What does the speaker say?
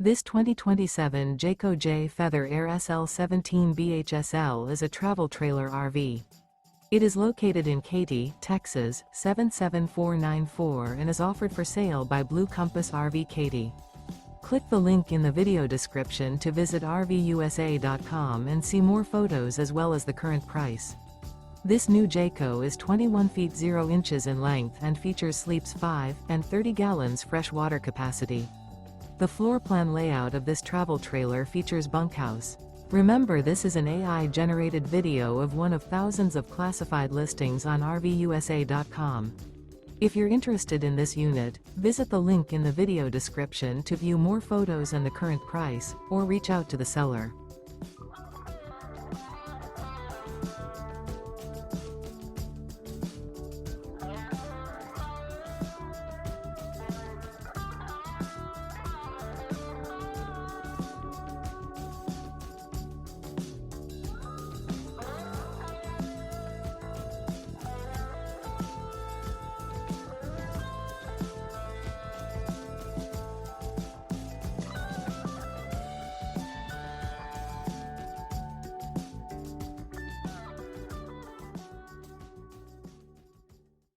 This 2027 Jayco J Feather Air SL17 BHSL is a travel trailer RV. It is located in Katy, Texas, 77494 and is offered for sale by Blue Compass RV Katy. Click the link in the video description to visit RVUSA.com and see more photos as well as the current price. This new Jayco is 21 feet 0 inches in length and features sleeps 5 and 30 gallons fresh water capacity. The floor plan layout of this travel trailer features bunkhouse. Remember, this is an AI-generated video of one of thousands of classified listings on RVUSA.com. If you're interested in this unit, visit the link in the video description to view more photos and the current price, or reach out to the seller.